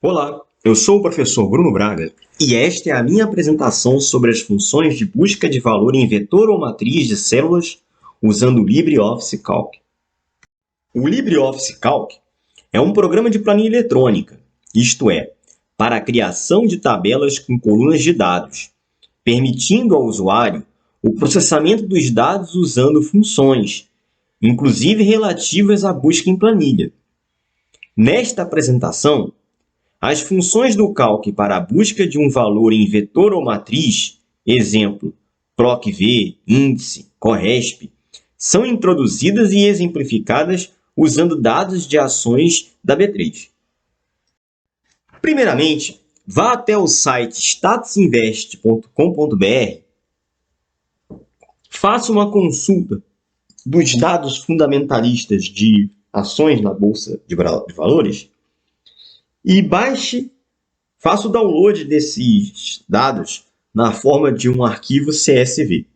Olá, eu sou o professor Bruno Braga e esta é a minha apresentação sobre as funções de busca de valor em vetor ou matriz de células usando o LibreOffice Calc. O LibreOffice Calc é um programa de planilha eletrônica, isto é, para a criação de tabelas com colunas de dados, permitindo ao usuário o processamento dos dados usando funções, inclusive relativas à busca em planilha. Nesta apresentação, as funções do calc para a busca de um valor em vetor ou matriz, exemplo, procv, índice, corresp, são introduzidas e exemplificadas usando dados de ações da B3. Primeiramente, vá até o site statusinvest.com.br, faça uma consulta dos dados fundamentalistas de ações na Bolsa de Valores e faça o download desses dados na forma de um arquivo CSV.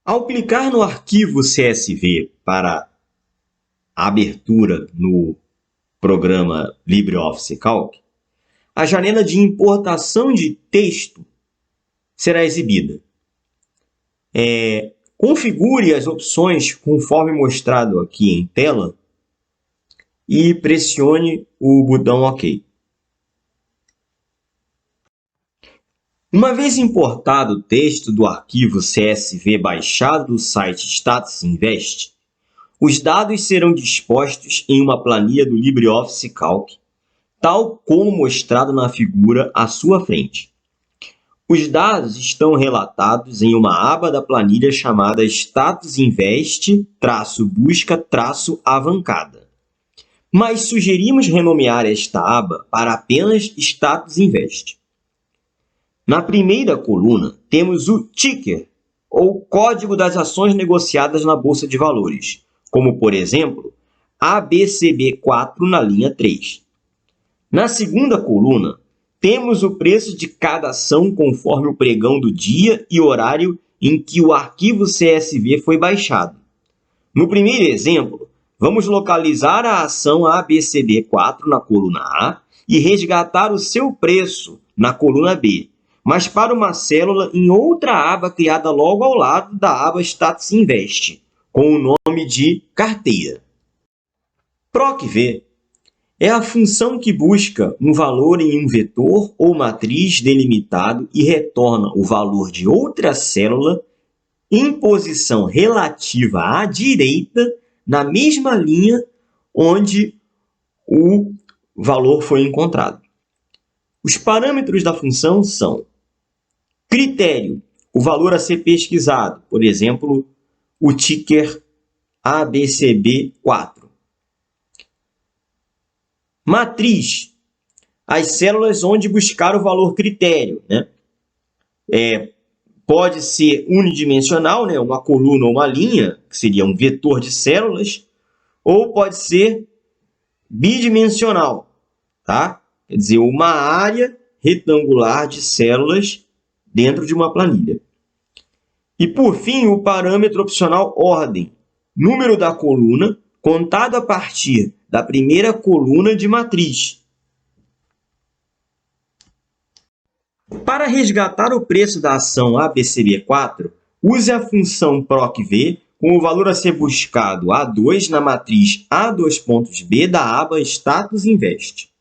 Ao clicar no arquivo CSV para a abertura no programa LibreOffice Calc, a janela de importação de texto será exibida. Configure as opções conforme mostrado aqui em tela e pressione o botão OK. Uma vez importado o texto do arquivo CSV baixado do site Status Invest, os dados serão dispostos em uma planilha do LibreOffice Calc, tal como mostrado na figura à sua frente. Os dados estão relatados em uma aba da planilha chamada Status Invest-busca-avancada, mas sugerimos renomear esta aba para apenas Status Invest. Na primeira coluna, temos o ticker, ou código das ações negociadas na Bolsa de Valores, como, por exemplo, ABCB4 na linha 3. Na segunda coluna, temos o preço de cada ação conforme o pregão do dia e horário em que o arquivo CSV foi baixado. No primeiro exemplo, vamos localizar a ação ABCB4 na coluna A e resgatar o seu preço na coluna B, mas para uma célula em outra aba criada logo ao lado da aba Status Invest, com o nome de carteira. procv é a função que busca um valor em um vetor ou matriz delimitado e retorna o valor de outra célula em posição relativa à direita na mesma linha onde o valor foi encontrado. Os parâmetros da função são critério, o valor a ser pesquisado, por exemplo, o ticker ABCB4. Matriz, as células onde buscar o valor critério, né? Pode ser unidimensional, né? Uma coluna ou uma linha, que seria um vetor de células, ou pode ser bidimensional, tá? Quer dizer, uma área retangular de células dentro de uma planilha. E, por fim, o parâmetro opcional ordem, número da coluna, contado a partir da primeira coluna de matriz. Para resgatar o preço da ação ABCB4, use a função procv com o valor a ser buscado A2 na matriz A2.B da aba Status Invest.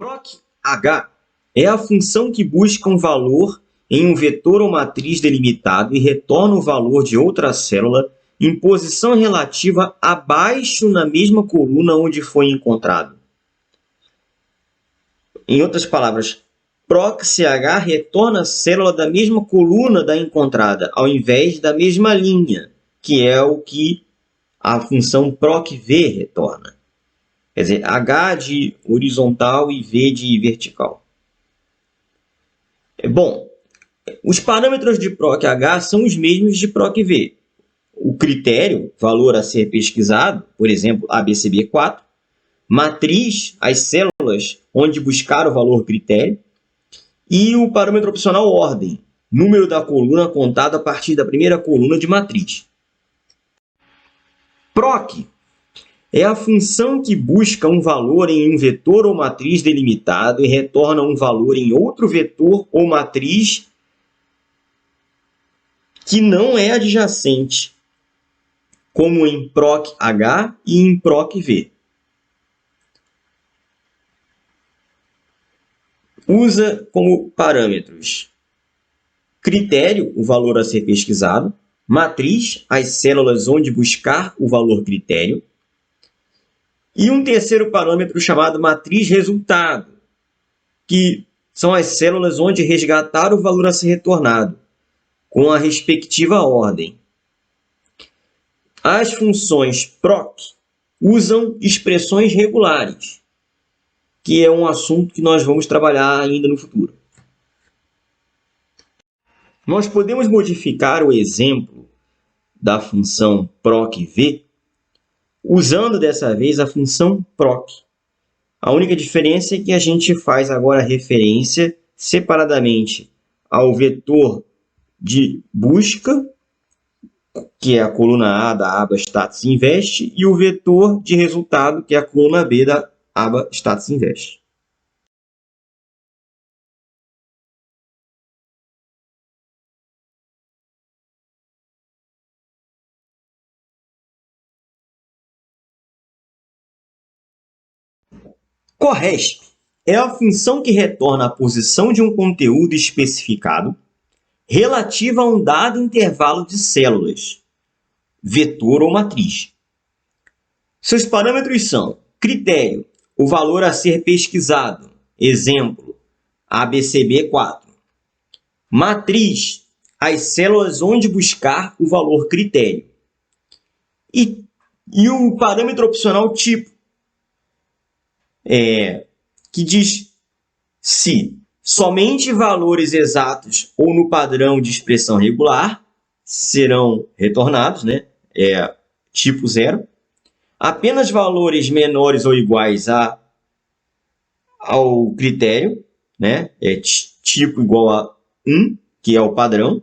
procH é a função que busca um valor em um vetor ou matriz delimitado e retorna o valor de outra célula em posição relativa abaixo na mesma coluna onde foi encontrado. Em outras palavras, proc.ch retorna a célula da mesma coluna da encontrada, ao invés da mesma linha, que é o que a função proc.v retorna. Quer dizer, H de horizontal e V de vertical. Bom, os parâmetros de proc.h são os mesmos de proc.v. O critério, valor a ser pesquisado, por exemplo, ABCB4, matriz, as células onde buscar o valor critério, e o parâmetro opcional ordem, número da coluna contado a partir da primeira coluna de matriz. Proc é a função que busca um valor em um vetor ou matriz delimitado e retorna um valor em outro vetor ou matriz que não é adjacente, como em proc.h e em proc.v. Usa como parâmetros critério, o valor a ser pesquisado, matriz, as células onde buscar o valor critério, e um terceiro parâmetro chamado matriz resultado, que são as células onde resgatar o valor a ser retornado, com a respectiva ordem. As funções proc usam expressões regulares, que é um assunto que nós vamos trabalhar ainda no futuro. Nós podemos modificar o exemplo da função proc.v usando dessa vez a função proc. A única diferença é que a gente faz agora referência separadamente ao vetor de busca, que é a coluna A da aba Status Invest, e o vetor de resultado, que é a coluna B da aba Status Invest. Corresp é a função que retorna a posição de um conteúdo especificado relativa a um dado intervalo de células, vetor ou matriz. Seus parâmetros são critério, o valor a ser pesquisado, exemplo, ABCB4. Matriz, as células onde buscar o valor critério. E o parâmetro opcional tipo, que diz se somente valores exatos ou no padrão de expressão regular serão retornados, né? Tipo 0. Apenas valores menores ou iguais ao critério, né? Tipo igual a 1, que é o padrão,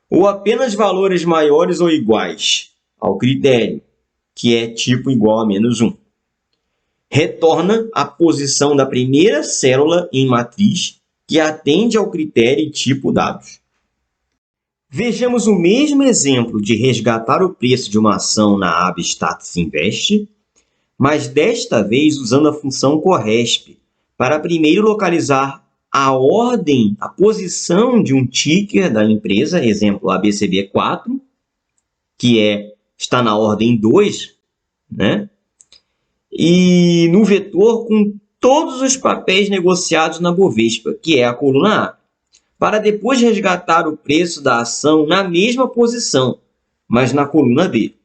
ou apenas valores maiores ou iguais ao critério, que é tipo igual a menos 1. Retorna a posição da primeira célula em matriz que atende ao critério e tipo dados. Vejamos o mesmo exemplo de resgatar o preço de uma ação na aba Status Invest, mas desta vez usando a função corresp, para primeiro localizar a ordem, a posição de um ticker da empresa, exemplo ABCB4, que está na ordem 2, né? E no vetor com todos os papéis negociados na Bovespa, que é a coluna A, para depois resgatar o preço da ação na mesma posição, mas na coluna B.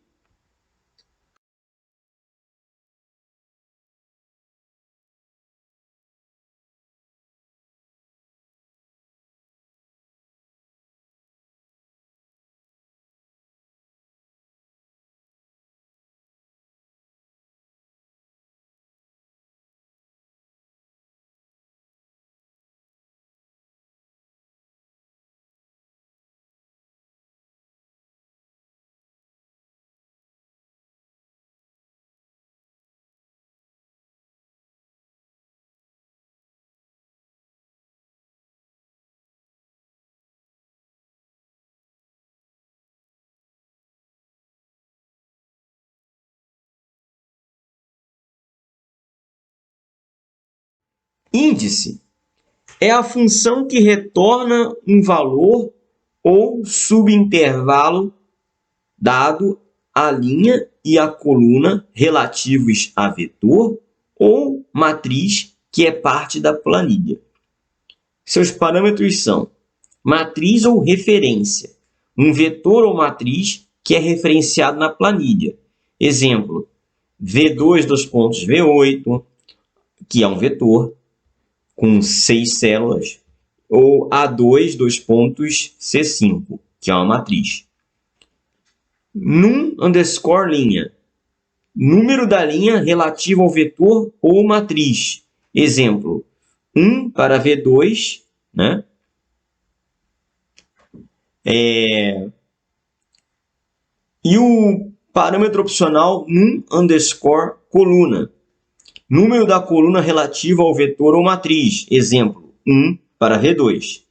Índice é a função que retorna um valor ou subintervalo dado à linha e à coluna relativos a vetor ou matriz que é parte da planilha. Seus parâmetros são matriz ou referência, um vetor ou matriz que é referenciado na planilha. Exemplo, V2 V8, que é um vetor com 6 células, ou A2 C5, que é uma matriz. Num_linha, número da linha relativo ao vetor ou matriz. Exemplo, 1 para V2, né? E o parâmetro opcional num_coluna, número da coluna relativa ao vetor ou matriz. Exemplo, 1 para V2.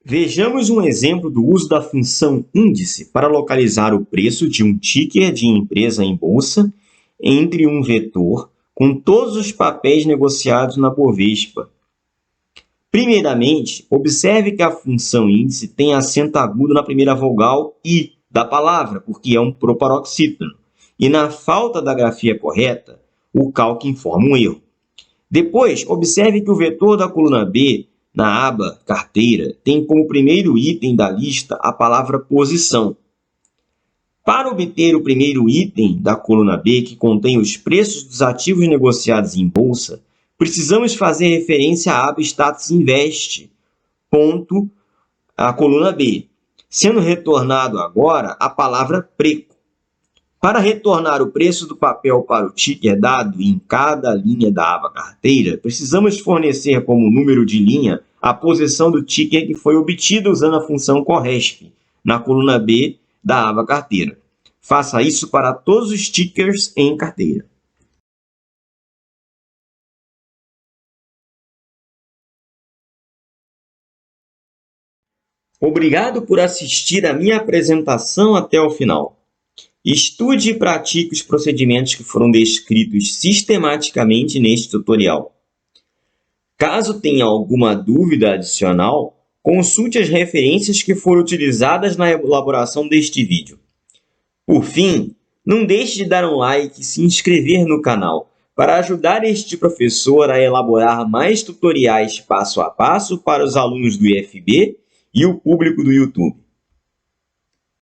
Vejamos um exemplo do uso da função índice para localizar o preço de um ticker de empresa em bolsa entre um vetor com todos os papéis negociados na Bovespa. Primeiramente, observe que a função índice tem acento agudo na primeira vogal I da palavra, porque é um proparoxítono. E na falta da grafia correta, o calque informa um erro. Depois, observe que o vetor da coluna B, na aba Carteira, tem como primeiro item da lista a palavra posição. Para obter o primeiro item da coluna B, que contém os preços dos ativos negociados em bolsa, precisamos fazer referência à aba Status Invest, ponto, a coluna B, sendo retornado agora a palavra preço. Para retornar o preço do papel para o ticker dado em cada linha da aba carteira, precisamos fornecer como número de linha a posição do ticker que foi obtida usando a função corresp, na coluna B da aba carteira. Faça isso para todos os tickers em carteira. Obrigado por assistir a minha apresentação até o final. Estude e pratique os procedimentos que foram descritos sistematicamente neste tutorial. Caso tenha alguma dúvida adicional, consulte as referências que foram utilizadas na elaboração deste vídeo. Por fim, não deixe de dar um like e se inscrever no canal para ajudar este professor a elaborar mais tutoriais passo a passo para os alunos do IFB e o público do YouTube.